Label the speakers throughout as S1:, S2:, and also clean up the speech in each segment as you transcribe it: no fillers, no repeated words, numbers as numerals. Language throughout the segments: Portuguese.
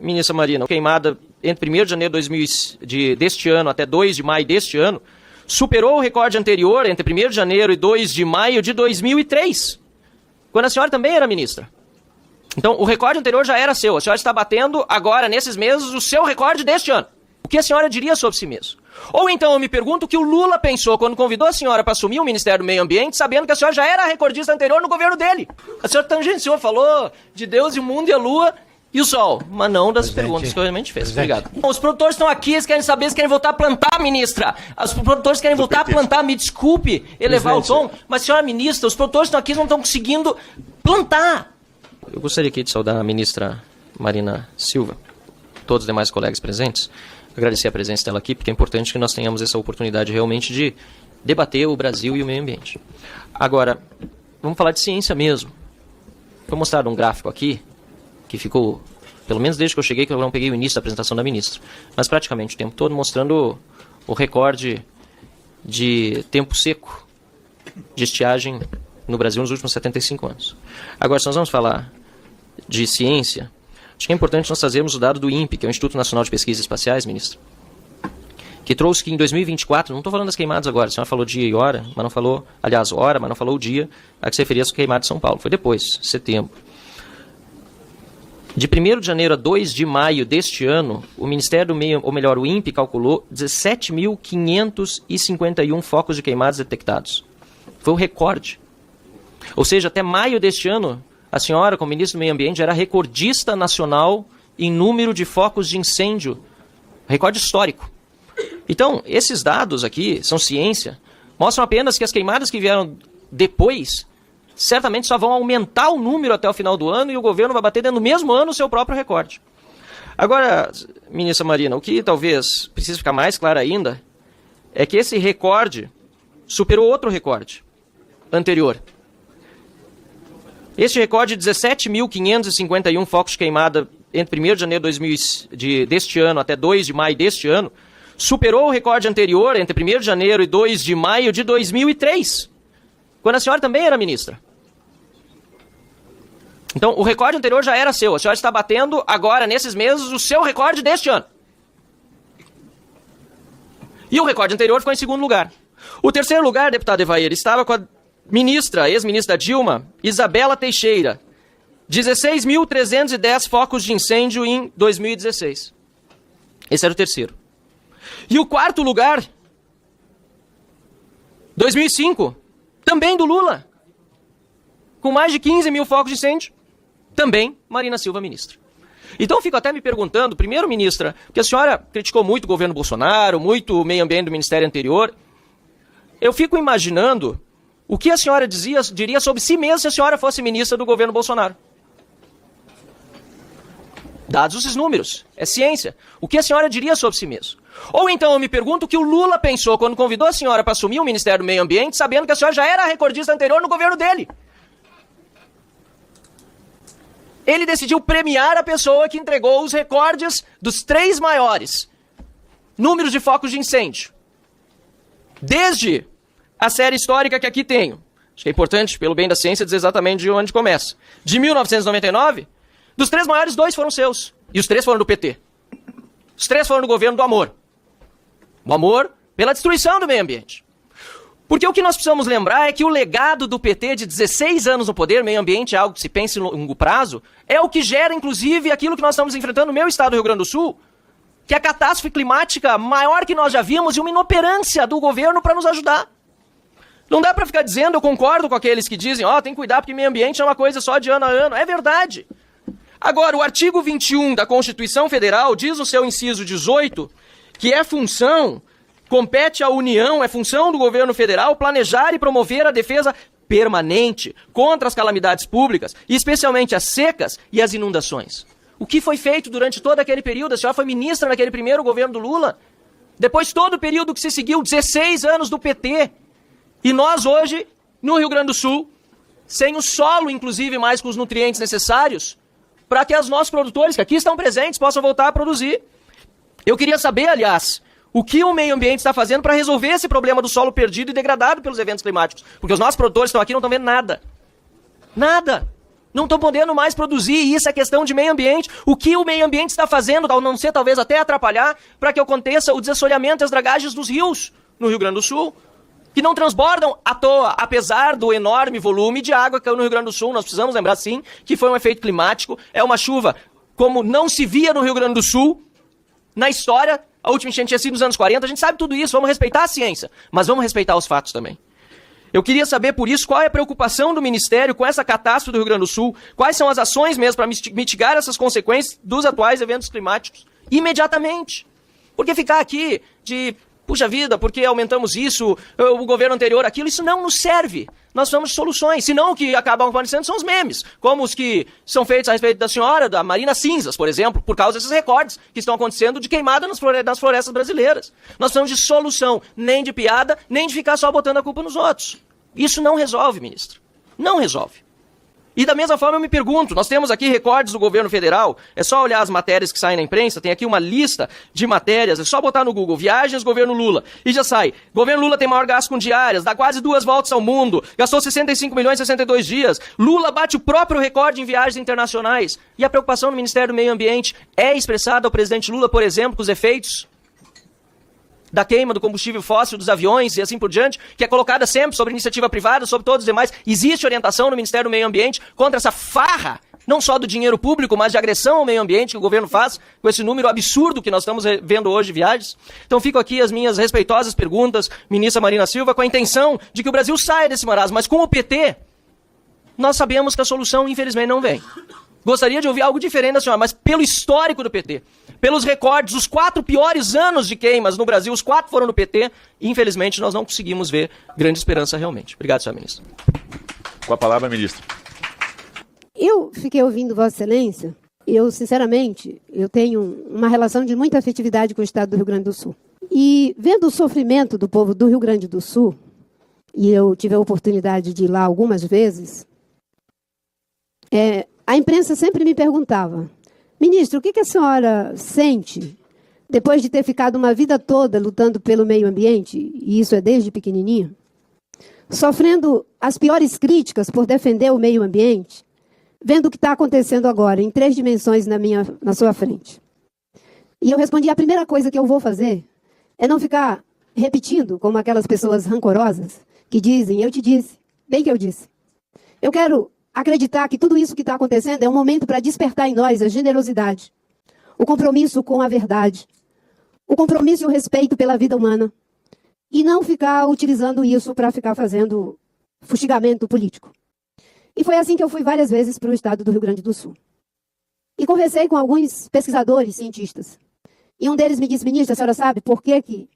S1: Ministra Marina, queimada entre 1º de janeiro deste ano até 2 de maio deste ano, superou o recorde anterior entre 1º de janeiro e 2 de maio de 2003, quando a senhora também era ministra. Então, o recorde anterior já era seu. A senhora está batendo agora, nesses meses, o seu recorde deste ano. O que a senhora diria sobre si mesmo? Ou então eu me pergunto o que o Lula pensou quando convidou a senhora para assumir o Ministério do Meio Ambiente, sabendo que a senhora já era a recordista anterior no governo dele. A senhora tangenciou, falou de Deus e o mundo e a lua e o sol, mas não das perguntas que eu realmente fez. Obrigado. Os produtores estão aqui, eles querem saber se querem voltar a plantar, ministra. Os produtores querem voltar a plantar, me desculpe elevar o tom, mas senhora ministra, os produtores estão aqui e não estão conseguindo plantar. Eu gostaria aqui de saudar a ministra Marina Silva, todos os demais colegas presentes, agradecer a presença dela aqui, porque é importante que nós tenhamos essa oportunidade realmente de debater o Brasil e o meio ambiente. Agora, vamos falar de ciência mesmo. Vou mostrar um gráfico aqui, que ficou, pelo menos desde que eu cheguei, que eu não peguei o início da apresentação da ministra, mas praticamente o tempo todo mostrando o recorde de tempo seco de estiagem no Brasil nos últimos 75 anos. Agora, se nós vamos falar de ciência, acho que é importante nós trazermos o dado do INPE, que é o Instituto Nacional de Pesquisas Espaciais, ministro, que trouxe que em 2024, não estou falando das queimadas agora, a senhora falou dia e hora, mas não falou, aliás, hora, mas não falou o dia a que se referia às queimadas de São Paulo. Foi depois, setembro. De 1º de janeiro a 2 de maio deste ano, o Ministério do Meio, ou melhor, o INPE calculou 17.551 focos de queimadas detectados. Foi o recorde. Ou seja, até maio deste ano, a senhora, como ministra do Meio Ambiente, era recordista nacional em número de focos de incêndio. Recorde histórico. Então, esses dados aqui, são ciência, mostram apenas que as queimadas que vieram depois certamente só vão aumentar o número até o final do ano e o governo vai bater dentro do mesmo ano o seu próprio recorde. Agora, ministra Marina, o que talvez precise ficar mais claro ainda é que esse recorde superou outro recorde anterior. Este recorde de 17.551 focos de queimada entre 1º de janeiro deste ano até 2 de maio deste ano superou o recorde anterior entre 1º de janeiro e 2 de maio de 2003, quando a senhora também era ministra. Então, o recorde anterior já era seu. A senhora está batendo agora, nesses meses, o seu recorde deste ano. E o recorde anterior ficou em segundo lugar. O terceiro lugar, deputado Evair, estava com a ministra, ex-ministra Dilma, Isabela Teixeira. 16.310 focos de incêndio em 2016. Esse era o terceiro. E o quarto lugar, 2005, também do Lula, com mais de 15 mil focos de incêndio, também Marina Silva, ministra. Então eu fico até me perguntando, primeiro, ministra, porque a senhora criticou muito o governo Bolsonaro, muito o meio ambiente do ministério anterior, eu fico imaginando o que a senhora diria sobre si mesma se a senhora fosse ministra do governo Bolsonaro. Dados esses números, é ciência. O que a senhora diria sobre si mesma? Ou então eu me pergunto o que o Lula pensou quando convidou a senhora para assumir o Ministério do Meio Ambiente, sabendo que a senhora já era a recordista anterior no governo dele. Ele decidiu premiar a pessoa que entregou os recordes dos 3 maiores números de focos de incêndio. Desde a série histórica que aqui tenho. Acho que é importante, pelo bem da ciência, dizer exatamente de onde começa. De 1999, dos 3 maiores, 2 foram seus. E os 3 foram do PT. Os 3 foram do governo do amor. O amor pela destruição do meio ambiente. Porque o que nós precisamos lembrar é que o legado do PT de 16 anos no poder, meio ambiente é algo que se pensa em longo prazo, é o que gera, inclusive, aquilo que nós estamos enfrentando no meu estado do Rio Grande do Sul, que é a catástrofe climática maior que nós já vimos e uma inoperância do governo para nos ajudar. Não dá para ficar dizendo, eu concordo com aqueles que dizem, tem que cuidar porque meio ambiente é uma coisa só de ano a ano. É verdade. Agora, o artigo 21 da Constituição Federal diz no seu inciso 18 que compete à União, é função do governo federal planejar e promover a defesa permanente contra as calamidades públicas, e especialmente as secas e as inundações. O que foi feito durante todo aquele período? A senhora foi ministra naquele primeiro governo do Lula. Depois todo o período que se seguiu, 16 anos do PT. E nós hoje, no Rio Grande do Sul, sem o solo, inclusive, mais com os nutrientes necessários, para que os nossos produtores, que aqui estão presentes, possam voltar a produzir. Eu queria saber, aliás, o que o meio ambiente está fazendo para resolver esse problema do solo perdido e degradado pelos eventos climáticos. Porque os nossos produtores estão aqui e não estão vendo nada. Nada. Não estão podendo mais produzir, e isso é questão de meio ambiente. O que o meio ambiente está fazendo, ao não ser talvez até atrapalhar, para que aconteça o desassoreamento e as dragagens dos rios no Rio Grande do Sul, que não transbordam à toa, apesar do enorme volume de água que caiu no Rio Grande do Sul. Nós precisamos lembrar, sim, que foi um efeito climático, é uma chuva como não se via no Rio Grande do Sul na história. A última enchente tinha sido nos anos 40, a gente sabe tudo isso, vamos respeitar a ciência, mas vamos respeitar os fatos também. Eu queria saber, por isso, qual é a preocupação do Ministério com essa catástrofe do Rio Grande do Sul, quais são as ações mesmo para mitigar essas consequências dos atuais eventos climáticos, imediatamente. Porque ficar aqui de, puxa vida, porque aumentamos isso, o governo anterior aquilo, isso não nos serve. Nós precisamos de soluções, senão o que acabam acontecendo são os memes, como os que são feitos a respeito da senhora, da Marina Cinzas, por exemplo, por causa desses recordes que estão acontecendo de queimada nas florestas brasileiras. Nós precisamos de solução, nem de piada, nem de ficar só botando a culpa nos outros. Isso não resolve, ministro. Não resolve. E da mesma forma eu me pergunto, nós temos aqui recordes do governo federal, é só olhar as matérias que saem na imprensa, tem aqui uma lista de matérias, é só botar no Google, viagens governo Lula, e já sai. Governo Lula tem maior gasto com diárias, dá quase 2 voltas ao mundo, gastou 65 milhões em 62 dias, Lula bate o próprio recorde em viagens internacionais. E a preocupação do Ministério do Meio Ambiente é expressada ao presidente Lula, por exemplo, com os efeitos da queima do combustível fóssil dos aviões e assim por diante, que é colocada sempre sobre iniciativa privada, sobre todos os demais. Existe orientação no Ministério do Meio Ambiente contra essa farra, não só do dinheiro público, mas de agressão ao meio ambiente que o governo faz com esse número absurdo que nós estamos vendo hoje de viagens. Então fico aqui as minhas respeitosas perguntas, ministra Marina Silva, com a intenção de que o Brasil saia desse marasmo, mas com o PT, nós sabemos que a solução, infelizmente, não vem. Gostaria de ouvir algo diferente da senhora, mas pelo histórico do PT, pelos recordes, os 4 piores anos de queimas no Brasil, os 4 foram no PT, e infelizmente nós não conseguimos ver grande esperança realmente. Obrigado, senhora ministra.
S2: Com a palavra, ministra.
S3: Eu fiquei ouvindo Vossa Excelência, sinceramente, eu tenho uma relação de muita afetividade com o Estado do Rio Grande do Sul. E vendo o sofrimento do povo do Rio Grande do Sul, e eu tive a oportunidade de ir lá algumas vezes, a imprensa sempre me perguntava, ministro, o que a senhora sente depois de ter ficado uma vida toda lutando pelo meio ambiente, e isso é desde pequenininha, sofrendo as piores críticas por defender o meio ambiente, vendo o que está acontecendo agora, em 3 dimensões na sua frente. E eu respondi, a primeira coisa que eu vou fazer é não ficar repetindo como aquelas pessoas rancorosas que dizem, eu te disse, bem que eu disse. Eu quero acreditar que tudo isso que está acontecendo é um momento para despertar em nós a generosidade, o compromisso com a verdade, o compromisso e o respeito pela vida humana, e não ficar utilizando isso para ficar fazendo fustigamento político. E foi assim que eu fui várias vezes para o estado do Rio Grande do Sul. E conversei com alguns pesquisadores, cientistas. E um deles me disse, ministra, a senhora sabe por que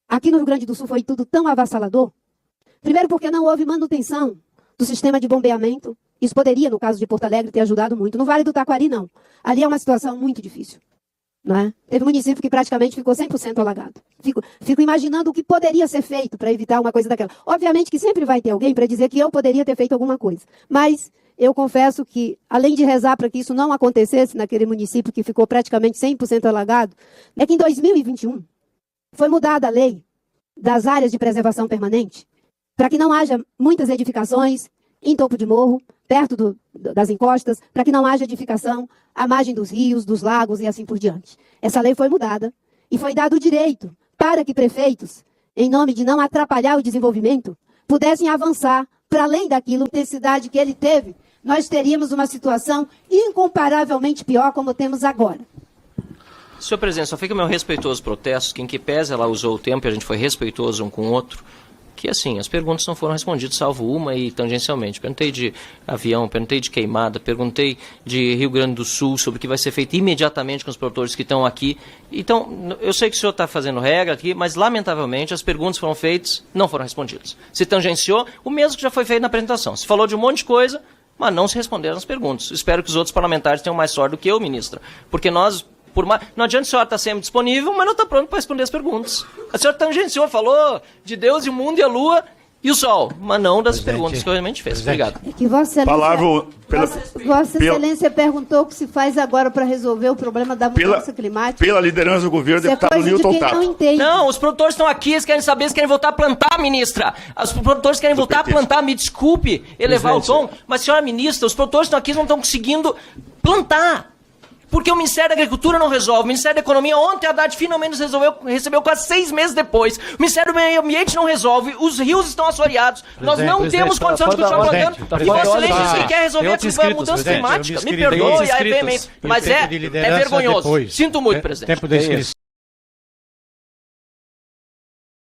S3: aqui no Rio Grande do Sul foi tudo tão avassalador? Primeiro porque não houve manutenção do sistema de bombeamento. Isso poderia, no caso de Porto Alegre, ter ajudado muito. No Vale do Taquari, não. Ali é uma situação muito difícil. Não é? Teve um município que praticamente ficou 100% alagado. Fico imaginando o que poderia ser feito para evitar uma coisa daquela. Obviamente que sempre vai ter alguém para dizer que eu poderia ter feito alguma coisa. Mas eu confesso que, além de rezar para que isso não acontecesse naquele município que ficou praticamente 100% alagado, é que em 2021 foi mudada a lei das áreas de preservação permanente para que não haja muitas edificações em topo de morro, perto das encostas, para que não haja edificação à margem dos rios, dos lagos e assim por diante. Essa lei foi mudada e foi dado o direito para que prefeitos, em nome de não atrapalhar o desenvolvimento, pudessem avançar para além daquilo, intensidade que ele teve, nós teríamos uma situação incomparavelmente pior como temos agora.
S1: Senhor presidente, só fica o meu respeitoso protesto, que em que pese ela usou o tempo e a gente foi respeitoso um com o outro, que assim, as perguntas não foram respondidas, salvo uma e tangencialmente. Perguntei de avião, perguntei de queimada, perguntei de Rio Grande do Sul, sobre o que vai ser feito imediatamente com os produtores que estão aqui. Então, eu sei que o senhor está fazendo regra aqui, mas lamentavelmente as perguntas foram feitas, não foram respondidas. Se tangenciou, o mesmo que já foi feito na apresentação. Se falou de um monte de coisa, mas não se responderam as perguntas. Espero que os outros parlamentares tenham mais sorte do que eu, ministra, porque nós... Não adianta a senhora estar sempre disponível, mas não está pronto para responder as perguntas. A senhora tangenciou, falou de Deus e o mundo e a lua, E o sol? Mas não das perguntas que a gente fez. Obrigado.
S3: É que Vossa Excelência,
S2: Palavra pela,
S3: Vossa Excelência perguntou o que se faz agora para resolver o problema da mudança climática.
S2: pela liderança do governo,
S3: Isso é
S2: deputado
S3: coisa de
S2: Newton
S3: quem não
S2: Tato.
S3: entende.
S1: Não, os produtores estão aqui, eles querem saber, eles querem voltar a plantar, ministra. Os produtores querem voltar a plantar, me desculpe elevar o tom, mas, senhora ministra, os produtores estão aqui e não estão conseguindo plantar. Porque o Ministério da Agricultura não resolve, o Ministério da Economia, ontem a Haddad finalmente recebeu quase 6 meses depois. O Ministério do Meio Ambiente não resolve, os rios estão assoreados. Nós não temos condição de continuar plantando. E Vossa Excelência diz que quer resolver a mudança climática. Me perdoe a veemência, mas é vergonhoso. Sinto muito, presidente.